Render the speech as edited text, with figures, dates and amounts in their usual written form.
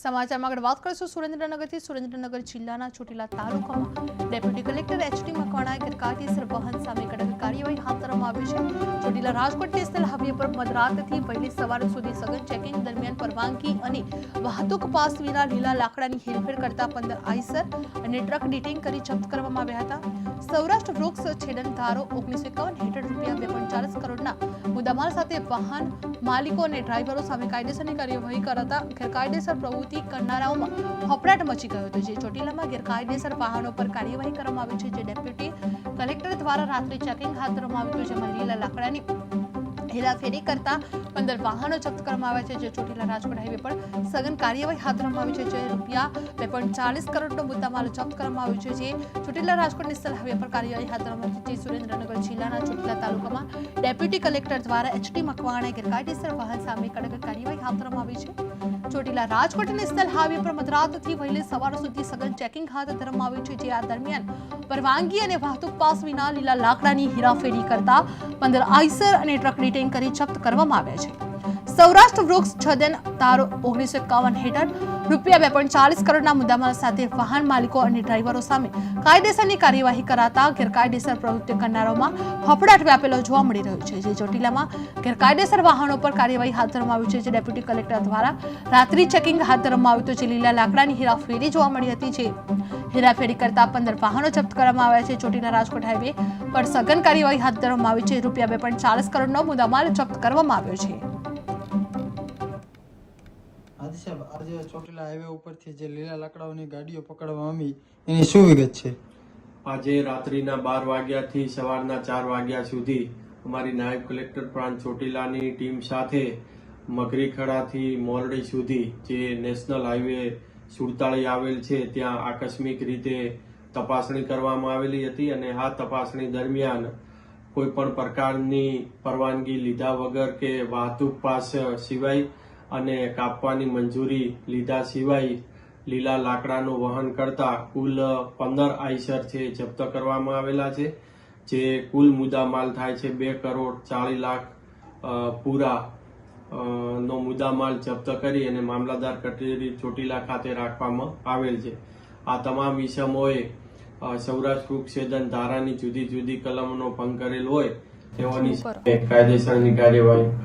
સમાચારમાં આગળ વાત કરીશું સુરેન્દ્રનગરથી। સુરેન્દ્રનગર જિલ્લાના ચોટીલા તાલુકામાં ડેપ્યુટી કલેક્ટર એચ.ડી. મકવાણાએ ગેરકાયદેસર વાહન સામે કડક કાર્યવાહી હાથ ધરવામાં આવી છે। ચોટીલા રાજકોટ નેશનલ હાઈવે પર મધરાતથી વહેલી સવાર સુધી સઘન ચેકિંગ દરમિયાન પરવાનગી અને વાહતુક પાસ વિના લીલા લાકડાની હેરફેર કરતા 15 આઈસર અને ટ્રક ડિટેઇન કરી જપ્ત કરવામાં આવ્યા હતા। સૌરાષ્ટ્ર વૃક્ષ છેદન ધારો 1951 હેઠળ રૂપિયા 2.40 કરોડના મુદ્દામાલ સાથે વાહન માલિકો અને ડ્રાઈવરો સામે કાયદેસરની કાર્યવાહી કરાતા ગેરકાયદેસર પ્રવૃત્તિ કરનારાઓમાં ફફડાટ મચી ગયો હતો। જે ચોટીલામાં ગેરકાયદેસર વાહનો પર કાર્યવાહી કરવામાં આવી છે। જે ડેપ્યુટી કલેક્ટર દ્વારા રાત્રે ચેકિંગ હાથ ધરવામાં આવ્યું હતું, જેમાં લીલા લાકડાની હેરાફેરી કરતા 15 વાહનો જપ્ત કરવામાં આવ્યા છે। જે ચોટીલા રાજકોટ હાઈવે પર સઘન કાર્યવાહી હાથ ધરવામાં આવી છે। જે રૂપિયા 2.40 કરોડનો મુદ્દામાલ જપ્ત કરવામાં આવ્યો છે। જે ચોટીલા રાજકોટ નેશનલ હાઈવે પર કાર્યવાહી હાથ ધરવામાં આવી છે। સુરેન્દ્રનગર જિલ્લાના ચોટીલા તાલુકામાં ડેપ્યુટી કલેક્ટર દ્વારા એચ.ડી. મકવાણાએ ગેરકાયદેસર વાહન સામે કડક કાર્યવાહી હાથ ધરવામાં આવી છે। ચોટીલા રાજકોટ નેશનલ હાઈવે પર મધરાતથી વહેલી સવાર સુધી સઘન ચેકિંગ હાથ ધરવામાં આવ્યું છે। જે આ દરમિયાન પરવાનગી અને વાહતુક પાસ વિના લીલા લાકડાની હેરાફેરી કરતા 15 આઈસર અને ટ્રક ડિટેઇન કરી જપ્ત કરવામાં આવ્યા છે। સૌરાષ્ટ્ર વૃક્ષ છેદન ધારો 1951 હેઠળ રૂપિયા 2.40 કરોડના મુદ્દામાલ સાથે વાહન માલિકો અને ડ્રાઈવરો સામે કાયદેસરની કાર્યવાહી કરાતા ગેરકાયદેસર પ્રવૃત્તિ કરનારાઓમાં ફફડાટ વ્યાપેલો જોવા મળી રહ્યો છે। જે ચોટીલામાં ગેરકાયદેસર વાહનો પર કાર્યવાહી હાથ ધરવામાં આવી છે। જે ડેપ્યુટી કલેક્ટર દ્વારા રાત્રિ ચેકિંગ હાથ ધરવામાં આવ્યું હતું। જે લીલા લાકડાની હેરાફેરી જોવા મળી હતી। જે હેરાફેરી કરતા 15 વાહનો જપ્ત કરવામાં આવ્યા છે। ચોટીલા રાજકોટ હાઈવે પર સઘન કાર્યવાહી હાથ ધરવામાં આવી છે। રૂપિયા 2.40 કરોડનો મુદ્દામાલ જપ્ત કરવામાં આવ્યો છે। સાહેબ, આજે ચોટીલા હાઈવે ઉપરથી જે લીલા લાકડાઓની ગાડીઓ પકડવામાં આવી એની શું વિગત છે? આજે રાત્રિના 12 વાગ્યાથી સવારના 4 વાગ્યા સુધી અમારી નાયબ કલેક્ટર પ્રાંત ચોટીલાની ટીમ સાથે મગરીખડાથી મોરડી સુધી જે નેશનલ હાઈવે 47 આવેલ છે ત્યાં આકસ્મિક રીતે તપાસણી કરવામાં આવેલી હતી અને આ તપાસણી દરમિયાન કોઈ પણ પ્રકારની પરવાનગી લીધા વગર કે વાહતુક પાસ સિવાય અને કાપવાની મંજૂરી લીધા સિવાય લીલા લાકડાનું વહન કરતા કુલ 15 આઈસર છે જપ્ત કરવામાં આવેલા છે। જે કુલ મુદ્દામાલ થાય છે 2.40 કરોડ પૂરા નો મુદ્દામાલ જપ્ત કરી અને મામલતદાર કચેરી ચોટીલા ખાતે રાખવામાં આવેલ છે। આ તમામ ઇસમોએ સૌરાષ્ટ્ર વૃક્ષ છેદન ધારાની જુદી જુદી કલમનો ભંગ કરેલ હોય તેઓની કાયદેસરની કાર્યવાહી